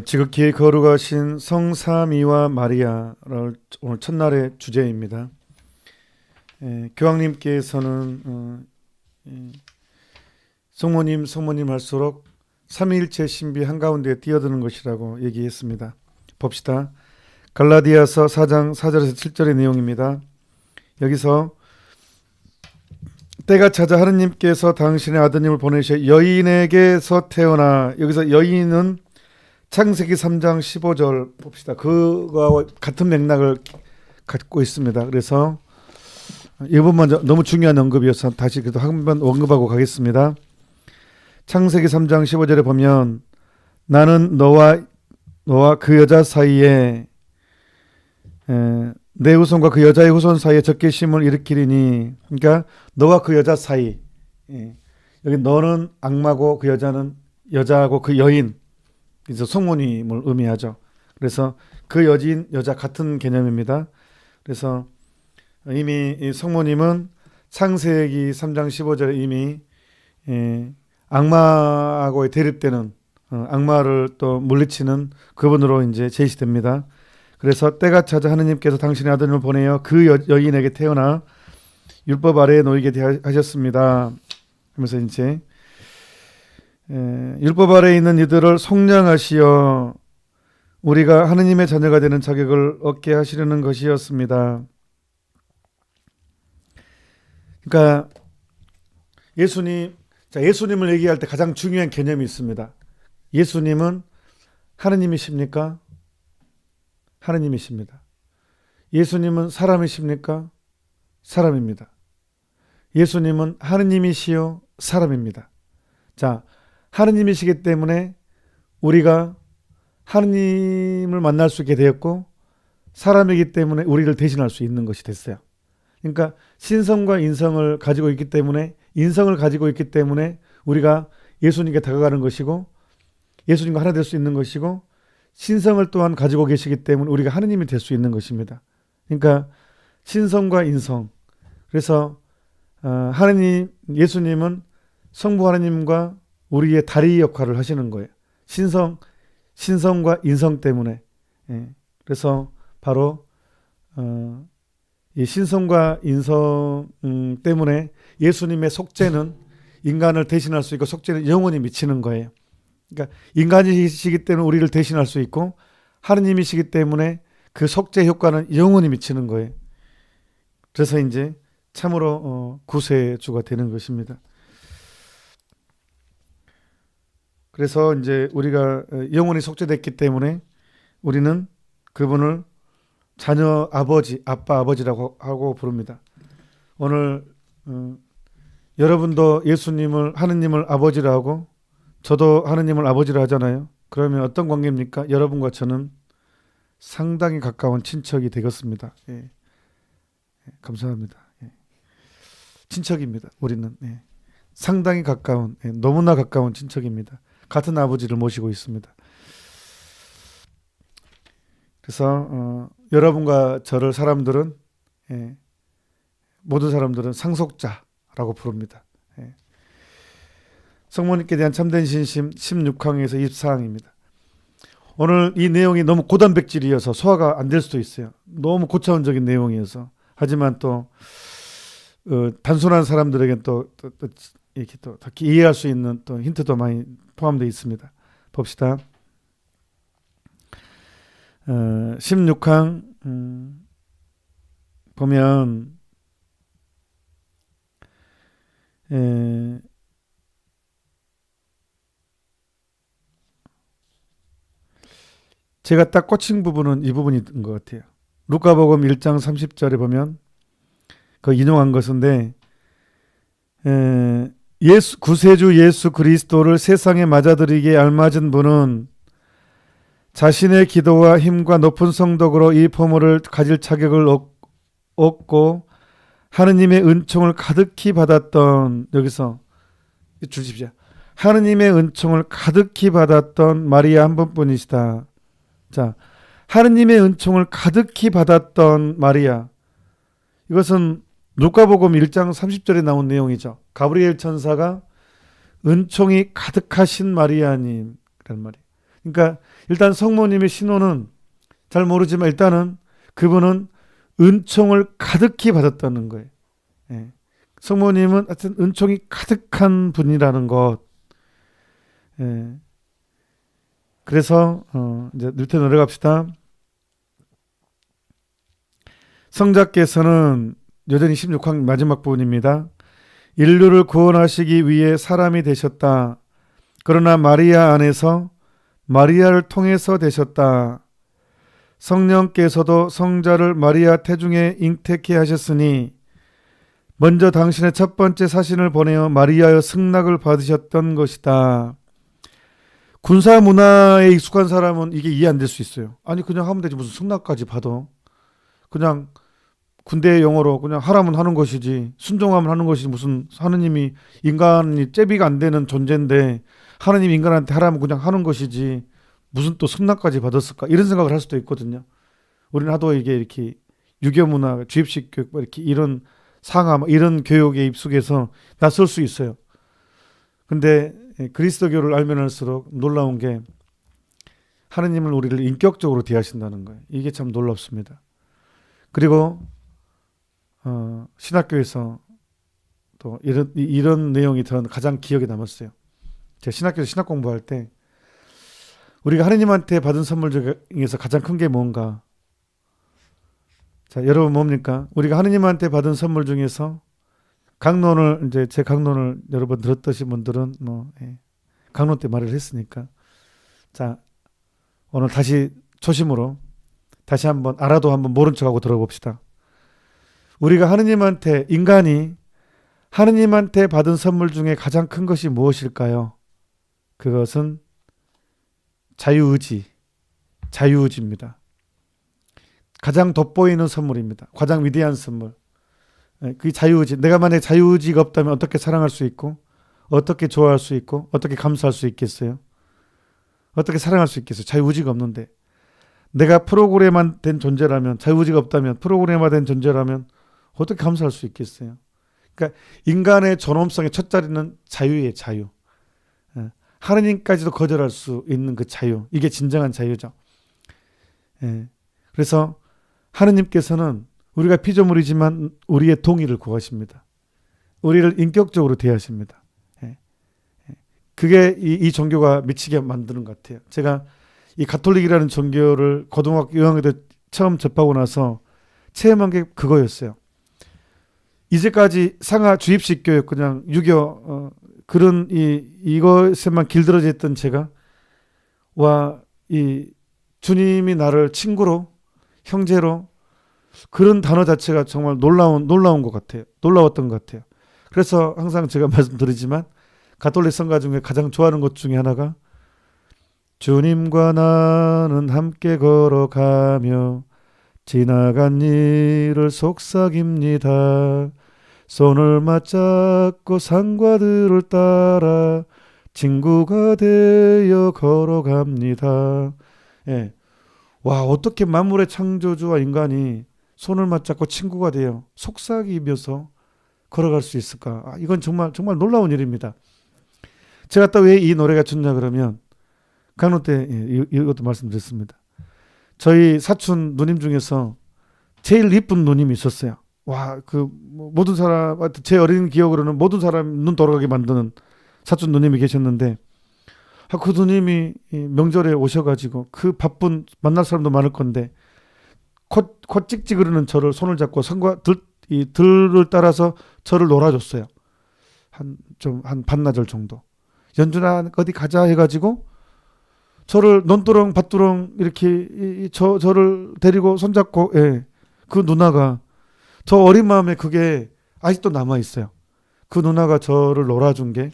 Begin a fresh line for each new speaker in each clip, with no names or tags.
지극히 거룩하신 성삼위와 마리아를 오늘 첫날의 주제입니다. 교황님께서는 성모님 할수록 삼위일체 신비 한가운데 뛰어드는 것이라고 얘기했습니다. 봅시다. 갈라디아서 4장 4절에서 7절의 내용입니다. 여기서 때가 찾아 하느님께서 당신의 아드님을 보내셔 여인에게서 태어나, 여기서 여인은 창세기 3장 15절 봅시다. 그거와 같은 맥락을 갖고 있습니다. 그래서 이 부분 먼저 너무 중요한 언급이어서 다시 그래도 한번 언급하고 가겠습니다. 창세기 3장 15절에 보면 나는 너와 그 여자 사이에 내 후손과 그 여자의 후손 사이에 적개심을 일으키리니, 그러니까 너와 그 여자 사이, 여기 너는 악마고 그 여자는 여자하고 그 여인, 그래서 성모님을 의미하죠. 그래서 그 여자 같은 개념입니다. 그래서 이미 이 성모님은 창세기 3장 15절에 이미 악마하고의 대립되는 악마를 또 물리치는 그분으로 이제 제시됩니다. 그래서 때가 찾아 하느님께서 당신의 아들을 보내어 그 여인에게 태어나 율법 아래에 놓이게 하셨습니다. 하면서 이제 율법 아래에 있는 이들을 속량하시어 우리가 하느님의 자녀가 되는 자격을 얻게 하시려는 것이었습니다. 그러니까 예수님을 얘기할 때 가장 중요한 개념이 있습니다. 예수님은 하느님이십니까? 하느님이십니다. 예수님은 사람이십니까? 사람입니다. 예수님은 하느님이시요 사람입니다. 자, 하느님이시기 때문에 우리가 하느님을 만날 수 있게 되었고, 사람이기 때문에 우리를 대신할 수 있는 것이 됐어요. 그러니까 신성과 인성을 가지고 있기 때문에, 인성을 가지고 있기 때문에 우리가 예수님께 다가가는 것이고, 예수님과 하나 될 수 있는 것이고, 신성을 또한 가지고 계시기 때문에 우리가 하느님이 될 수 있는 것입니다. 그러니까 신성과 인성. 그래서 예수님은 성부 하느님과 우리의 다리 역할을 하시는 거예요. 신성과 인성 때문에. 그래서 바로 이 신성과 인성 때문에 예수님의 속죄는 인간을 대신할 수 있고, 속죄는 영원히 미치는 거예요. 그러니까 인간이시기 때문에 우리를 대신할 수 있고, 하느님이시기 때문에 그 속죄 효과는 영원히 미치는 거예요. 그래서 이제 참으로 구세주가 되는 것입니다. 그래서 이제 우리가 영원히 속죄됐기 때문에 우리는 그분을 자녀 아버지, 아빠 아버지라고 하고 부릅니다. 오늘 여러분도 예수님을, 하느님을 아버지라 하고, 저도 하느님을 아버지라 하잖아요. 그러면 어떤 관계입니까? 여러분과 저는 상당히 가까운 친척이 되겠습니다. 예. 감사합니다. 예. 친척입니다. 우리는 상당히 가까운, 너무나 가까운 친척입니다. 같은 아버지를 모시고 있습니다. 그래서 여러분과 저를 모든 사람들은 상속자라고 부릅니다. 성모님께 대한 참된 신심 16항에서 24항입니다. 오늘 이 내용이 너무 고단백질이어서 소화가 안 될 수도 있어요. 너무 고차원적인 내용이어서. 하지만 또 단순한 사람들에겐 또 이렇게 또 특히 이해할 수 있는 또 힌트도 많이 포함되어 있습니다. 봅시다. 16항 보면 제가 딱 꽂힌 부분은 이 부분인 것 같아요. 루카복음 1장 30절에 보면 그 인용한 것인데, 구세주 예수 그리스도를 세상에 맞아들이기에 알맞은 분은 자신의 기도와 힘과 높은 성덕으로 이 포모를 가질 자격을 얻고 하느님의 은총을 가득히 받았던, 여기서 주십시오. 하느님의 은총을 가득히 받았던 마리아 한 분뿐이시다. 자, 하느님의 은총을 가득히 받았던 마리아. 이것은 루카복음 1장 30절에 나온 내용이죠. 가브리엘 천사가 은총이 가득하신 마리아님, 그런 말이에요. 그러니까 일단 성모님의 신호는 잘 모르지만 일단은 그분은 은총을 가득히 받았다는 거예요. 예. 성모님은 하여튼 은총이 가득한 분이라는 것. 예. 그래서 이제 뉴턴 내려갑시다. 성자께서는 여전히 16항 마지막 부분입니다. 인류를 구원하시기 위해 사람이 되셨다. 그러나 마리아 안에서 마리아를 통해서 되셨다. 성령께서도 성자를 마리아 태중에 잉태케 하셨으니 먼저 당신의 첫 번째 사신을 보내어 마리아의 승낙을 받으셨던 것이다. 군사 문화에 익숙한 사람은 이게 이해 안 될 수 있어요. 아니 그냥 하면 되지 무슨 승낙까지 받아. 그냥 군대 용어로 그냥 하라면 하는 것이지 순종하면 하는 것이지 무슨 하느님이 인간이 째비가 안 되는 존재인데 하느님 인간한테 하라면 그냥 하는 것이지 무슨 또 승낙까지 받았을까 이런 생각을 할 수도 있거든요. 우리는 하도 이게 이렇게 유교 문화, 주입식 교육 이렇게 이런 상하 이런 교육에 입숙해서 낯설 수 있어요. 근데 그리스도교를 알면 할수록 놀라운 게 하느님은 우리를 인격적으로 대하신다는 거예요. 이게 참 놀랍습니다. 그리고 신학교에서 또 이런 내용이 저는 가장 기억에 남았어요. 제가 신학교에서 신학 공부할 때 우리가 하느님한테 받은 선물 중에서 가장 큰 게 뭔가? 자, 여러분 뭡니까? 우리가 하느님한테 받은 선물 중에서 강론을 이제 제 강론을 여러 번 들었던 분들은 강론 때 말을 했으니까 자 오늘 다시 초심으로 다시 한번 알아도 한번 모른 척하고 들어봅시다. 우리가 하느님한테 인간이 하느님한테 받은 선물 중에 가장 큰 것이 무엇일까요? 그것은 자유의지입니다. 가장 돋보이는 선물입니다. 가장 위대한 선물. 그게 자유의지. 내가 만약에 자유의지가 없다면 어떻게 사랑할 수 있고 어떻게 좋아할 수 있고 어떻게 감사할 수 있겠어요? 어떻게 사랑할 수 있겠어요? 자유의지가 없는데. 내가 프로그램화된 존재라면 자유의지가 없다면 프로그램화된 존재라면 어떻게 감사할 수 있겠어요? 그러니까 인간의 존엄성의 첫 자리는 자유예요. 자유. 하느님까지도 거절할 수 있는 그 자유. 이게 진정한 자유죠. 그래서 하느님께서는 우리가 피조물이지만 우리의 동의를 구하십니다. 우리를 인격적으로 대하십니다. 그게 이 종교가 미치게 만드는 것 같아요. 제가 이 가톨릭이라는 종교를 고등학교 6학년 때 처음 접하고 나서 체험한 게 그거였어요. 이제까지 상하 주입식 교육 그냥 유교 그런 이것에만 길들어져 있던 제가 이 주님이 나를 친구로 형제로 그런 단어 자체가 정말 놀라운 것 같아요. 놀라웠던 것 같아요. 그래서 항상 제가 말씀드리지만 가톨릭 성가 중에 가장 좋아하는 것 중에 하나가 주님과 나는 함께 걸어가며 지나간 일을 속삭입니다. 손을 맞잡고 산과들을 따라 친구가 되어 걸어갑니다. 예. 와, 어떻게 만물의 창조주와 인간이 손을 맞잡고 친구가 되어 속삭이면서 걸어갈 수 있을까? 이건 정말 놀라운 일입니다. 제가 또 왜 이 노래가 좋냐 그러면 강론 때 이것도 말씀드렸습니다. 저희 사촌 누님 중에서 제일 이쁜 누님이 있었어요. 와, 모든 사람 제 어린 기억으로는 모든 사람 눈 돌아가게 만드는 사촌 누님이 계셨는데 그 누님이 명절에 오셔가지고 그 바쁜 만날 사람도 많을 건데 코 찍찍 그러는 저를 손을 잡고 산과 들을 따라서 저를 놀아줬어요. 한 반나절 정도. 연준아 어디 가자 해가지고 저를 논두렁 밭두렁 이렇게 저를 데리고 손잡고 그 누나가 저 어린 마음에 그게 아직도 남아 있어요. 그 누나가 저를 놀아준 게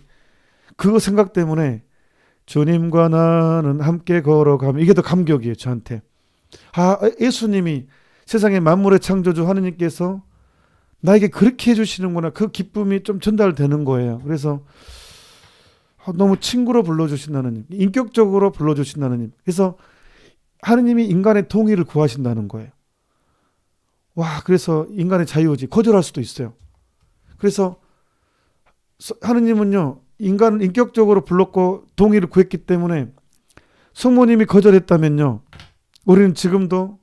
그거 생각 때문에 주님과 나는 함께 걸어가면 이게 더 감격이에요. 저한테. 예수님이 세상의 만물의 창조주 하느님께서 나에게 그렇게 해주시는구나. 그 기쁨이 좀 전달되는 거예요. 그래서 너무 친구로 불러주신 하느님, 인격적으로 불러주신 하느님. 그래서 하느님이 인간의 동의를 구하신다는 거예요. 와, 그래서 인간의 자유의지 거절할 수도 있어요. 그래서 하느님은요 인간을 인격적으로 불렀고 동의를 구했기 때문에 성모님이 거절했다면요, 우리는 지금도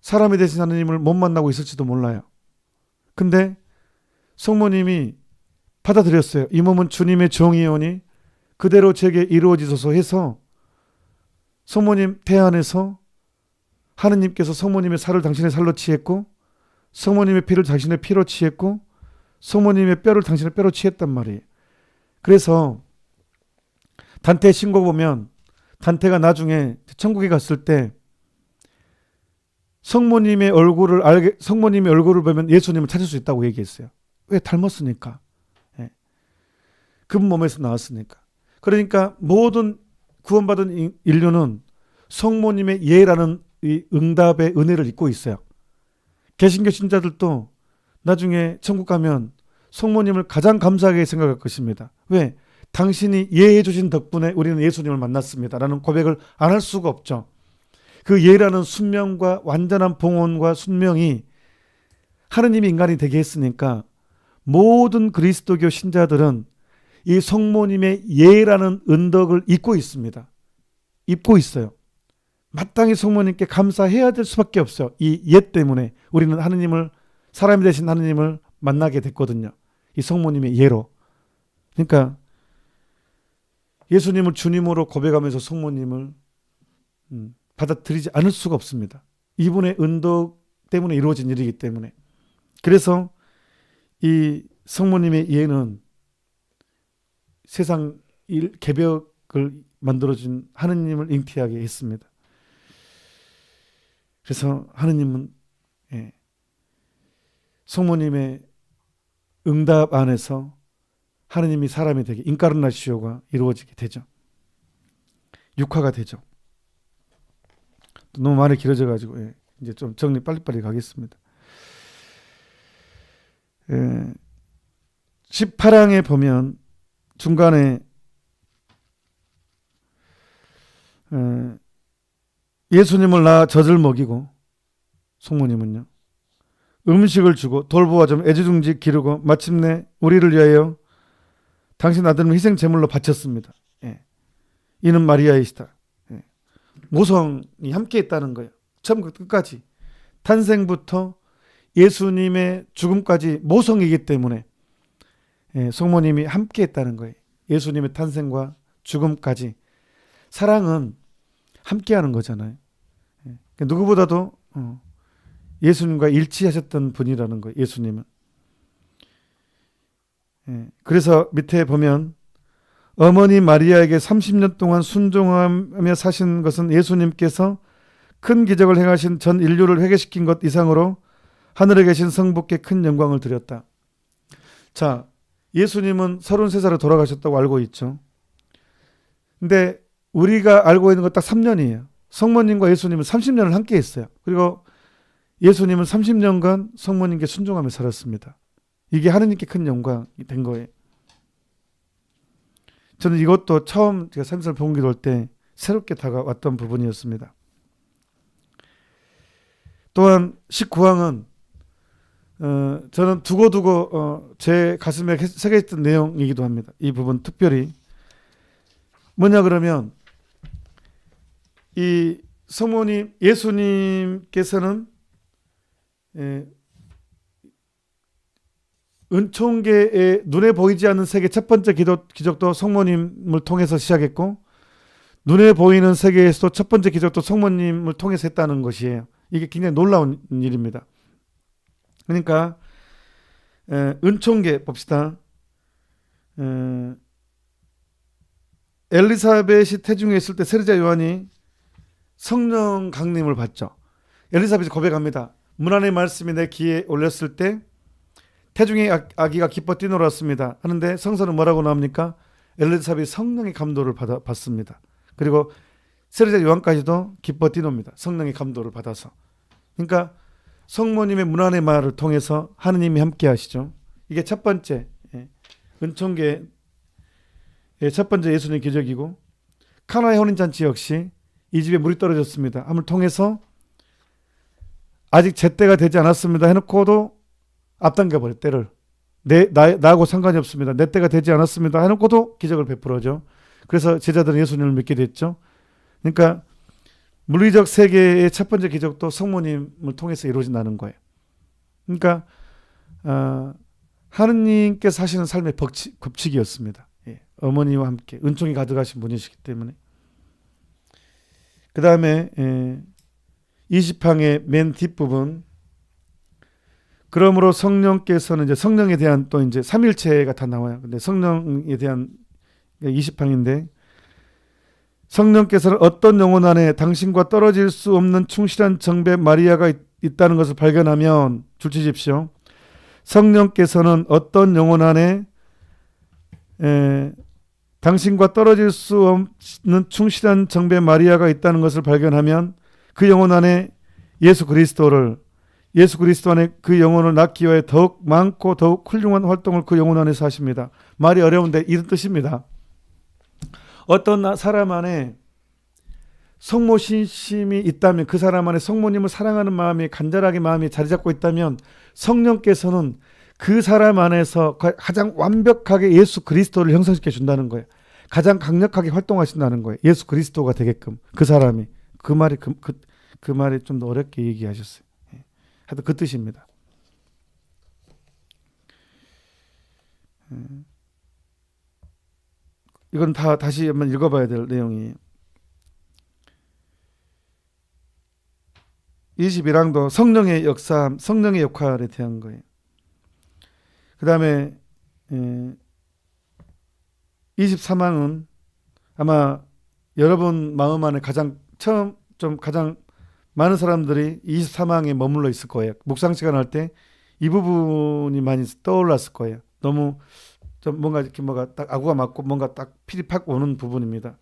사람이 되신 하나님을 못 만나고 있을지도 몰라요. 근데 성모님이 받아들였어요. 이 몸은 주님의 종이오니 그대로 제게 이루어지소서 해서 성모님 태 안에서 하느님께서 성모님의 살을 당신의 살로 취했고 성모님의 피를 당신의 피로 취했고 성모님의 뼈를 당신의 뼈로 취했단 말이에요. 그래서 단테 신곡 보면 단테가 나중에 천국에 갔을 때 성모님의 얼굴을 보면 예수님을 찾을 수 있다고 얘기했어요. 왜? 닮았으니까. 예. 그분 몸에서 나왔으니까. 그러니까 모든 구원받은 인류는 성모님의 예라는 이 응답의 은혜를 입고 있어요. 개신교 신자들도 나중에 천국 가면 성모님을 가장 감사하게 생각할 것입니다. 왜? 당신이 예해 주신 덕분에 우리는 예수님을 만났습니다 라는 고백을 안 할 수가 없죠. 그 예라는 순명과 완전한 봉헌과 순명이 하느님이 인간이 되게 했으니까 모든 그리스도교 신자들은 이 성모님의 예라는 은덕을 입고 있습니다. 입고 있어요. 마땅히 성모님께 감사해야 될 수밖에 없어요. 이 예 때문에 우리는 하느님을, 사람이 되신 하느님을 만나게 됐거든요. 이 성모님의 예로. 그러니까 예수님을 주님으로 고백하면서 성모님을 받아들이지 않을 수가 없습니다. 이분의 은덕 때문에 이루어진 일이기 때문에. 그래서 이 성모님의 예는 세상 개벽을 만들어준 하느님을 잉태하게 했습니다. 그래서 하느님은 성모님의 응답 안에서 하느님이 사람이 되게 인카르나시오가 이루어지게 되죠. 육화가 되죠. 너무 말이 길어져가지고 이제 좀 정리 빨리빨리 가겠습니다. 18항에 보면 중간에 예수님을 낳아 젖을 먹이고 성모님은요 음식을 주고 돌보아 좀 애지중지 기르고 마침내 우리를 위하여 당신 아들을 희생 제물로 바쳤습니다. 이는 마리아이시다. 모성이 함께 했다는 거예요. 처음부터 끝까지. 탄생부터 예수님의 죽음까지 모성이기 때문에 성모님이 함께 했다는 거예요. 예수님의 탄생과 죽음까지. 사랑은 함께 하는 거잖아요. 누구보다도 예수님과 일치하셨던 분이라는 거예요. 예수님은. 그래서 밑에 보면 어머니 마리아에게 30년 동안 순종하며 사신 것은 예수님께서 큰 기적을 행하신 전 인류를 회개시킨 것 이상으로 하늘에 계신 성부께 큰 영광을 드렸다. 자, 예수님은 33살에 돌아가셨다고 알고 있죠. 근데 우리가 알고 있는 것 딱 3년이에요. 성모님과 예수님은 30년을 함께 했어요. 그리고 예수님은 30년간 성모님께 순종하며 살았습니다. 이게 하느님께 큰 영광이 된 거예요. 저는 이것도 처음 제가 생설 봉기도 할 때 새롭게 다가왔던 부분이었습니다. 또한 19항은 저는 두고두고 제 가슴에 새겨있던 내용이기도 합니다. 이 부분 특별히 뭐냐 그러면 이 성모님 예수님께서는 은총계의 눈에 보이지 않는 세계 첫 번째 기적도 성모님을 통해서 시작했고 눈에 보이는 세계에서도 첫 번째 기적도 성모님을 통해서 했다는 것이에요. 이게 굉장히 놀라운 일입니다. 그러니까 은총계 봅시다. 엘리사벳이 태중에 있을 때 세례자 요한이 성령 강림을 받죠. 엘리사벳이 고백합니다. 문 안의 말씀이 내 귀에 올렸을 때 태중의 아기가 기뻐 뛰놀았습니다. 하는데 성서는 뭐라고 나옵니까? 엘리사벳이 성령의 감도를 받습니다. 그리고 세례자 요한까지도 기뻐 뛰놉니다. 성령의 감도를 받아서. 그러니까 성모님의 문안의 말을 통해서 하느님이 함께 하시죠. 이게 첫 번째 은총계 첫 번째 예수님 기적이고 카나의 혼인잔치 역시 이 집에 물이 떨어졌습니다. 함을 통해서 아직 제때가 되지 않았습니다 해놓고도 앞당겨버려 때를. 나하고 상관이 없습니다. 내 때가 되지 않았습니다 해놓고도 기적을 베풀어죠. 그래서 제자들은 예수님을 믿게 됐죠. 그러니까 물리적 세계의 첫 번째 기적도 성모님을 통해서 이루어진다는 거예요. 그러니까 하느님께서 하시는 삶의 법칙이었습니다. 예, 어머니와 함께 은총이 가득하신 분이시기 때문에. 그 다음에 20항의 맨 뒷부분, 그러므로 성령께서는 이제 성령에 대한 또 이제 삼일체가 다 나와요. 근데 성령에 대한 20항인데, 성령께서는 어떤 영혼 안에 당신과 떨어질 수 없는 충실한 정배 마리아가 있다는 것을 발견하면, 줄치십시오. 성령께서는 어떤 영혼 안에 당신과 떨어질 수 없는 충실한 정배 마리아가 있다는 것을 발견하면 그 영혼 안에 예수 그리스도 안에 그 영혼을 낳기 위해 더욱 많고 더욱 훌륭한 활동을 그 영혼 안에서 하십니다. 말이 어려운데 이런 뜻입니다. 어떤 사람 안에 성모 신심이 있다면, 그 사람 안에 성모님을 사랑하는 마음이, 간절하게 마음이 자리 잡고 있다면, 성령께서는 그 사람 안에서 가장 완벽하게 예수 그리스도를 형성시켜 준다는 거예요. 가장 강력하게 활동하신다는 거예요. 예수 그리스도가 되게끔 그 사람이. 그 말이 좀 더 어렵게 얘기하셨어요. 하여튼 그 뜻입니다. 이건 다시 한번 읽어봐야 될 내용이에요. 21항도 성령의 역사, 성령의 역할에 대한 거예요. 그 다음에 23항은 아마 여러분 마음 안에 가장 많은 사람들이 23항에 머물러 있을 거예요. 묵상 시간 할 때 이 부분이 많이 떠올랐을 거예요. 너무 좀 뭔가 이렇게 딱 아구가 맞고 뭔가 딱 필이 팍 오는 부분입니다.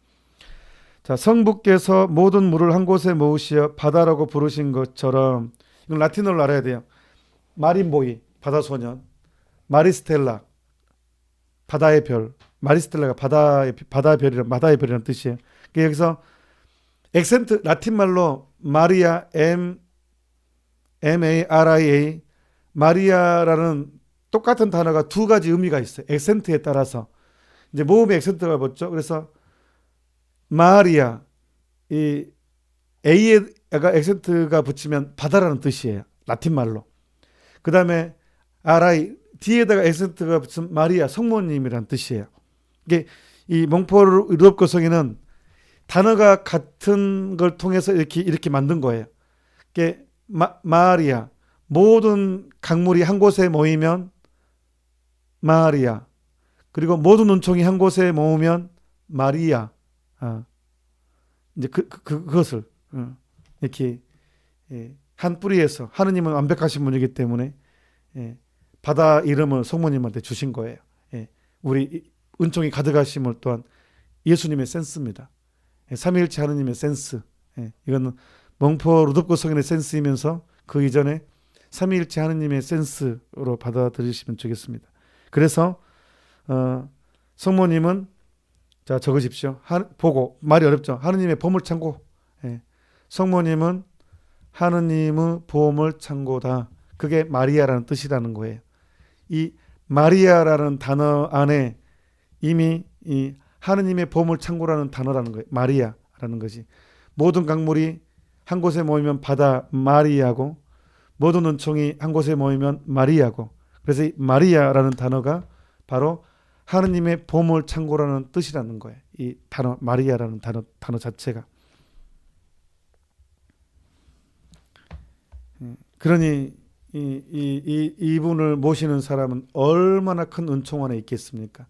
자, 성부께서 모든 물을 한 곳에 모으시어 바다라고 부르신 것처럼, 이건 라틴어를 알아야 돼요. 마린보이, 바다소년, 마리스텔라, 바다의 별. 마리스텔라가 바다의 별이라는 뜻이에요. 여기서 액센트, 라틴 말로 마리아, M-A-R-I-A, 마리아라는 똑같은 단어가 두 가지 의미가 있어요. 액센트에 따라서. 이제 모음의 액센트가 붙죠. 그래서 마리아, 이 A에가 액센트가 붙이면 바다라는 뜻이에요. 라틴 말로. 그 다음에 RI, D에다가 액센트가 붙이면 마리아, 성모님이라는 뜻이에요. 이게 이 몽포르 유럽교성에는 단어가 같은 걸 통해서 이렇게 만든 거예요. 이게 마리아, 모든 강물이 한 곳에 모이면 마리아, 그리고 모든 은총이 한 곳에 모으면 마리아. 이제 그것을 이렇게 한 뿌리에서, 하느님은 완벽하신 분이기 때문에 바다 이름을 성모님한테 주신 거예요. 우리 은총이 가득하심을 또한 예수님의 센스입니다. 삼위일체 하느님의 센스. 이거는 몽포 루도코 성인의 센스이면서 그 이전에 삼위일체 하느님의 센스로 받아들이시면 좋겠습니다. 그래서 성모님은, 자, 적으십시오. 보고, 말이 어렵죠. 하느님의 보물창고. 성모님은 하느님의 보물창고다. 그게 마리아라는 뜻이라는 거예요. 이 마리아라는 단어 안에 이미 이 하느님의 보물창고라는 단어라는 거예요. 마리아라는 것이. 모든 강물이 한 곳에 모이면 바다, 마리아고, 모든 은총이 한 곳에 모이면 마리아고. 그래서 이 마리아라는 단어가 바로 하느님의 보물창고라는 뜻이라는 거예요. 이 단어, 마리아라는 단어 자체가. 그러니 이분을 모시는 사람은 얼마나 큰 은총 안에 있겠습니까?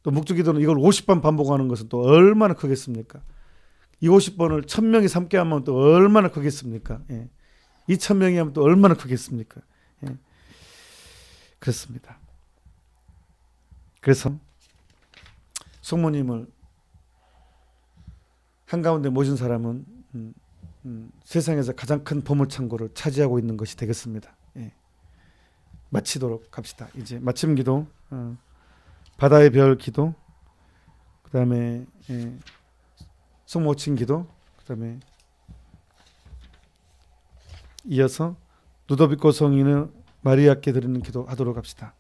또 묵주기도는 이걸 50번 반복하는 것은 또 얼마나 크겠습니까? 이 50번을 1000명이 삼게 하면 또 얼마나 크겠습니까? 2000명이 하면 또 얼마나 크겠습니까? 그렇습니다. 그래서 성모님을 한가운데 모신 사람은 세상에서 가장 큰 보물창고를 차지하고 있는 것이 되겠습니다. 마치도록 합시다. 이제 마침 기도, 바다의 별 기도, 그 다음에 성모친 기도, 그 다음에 이어서 루도비코 성인의 마리아께 드리는 기도 하도록 합시다.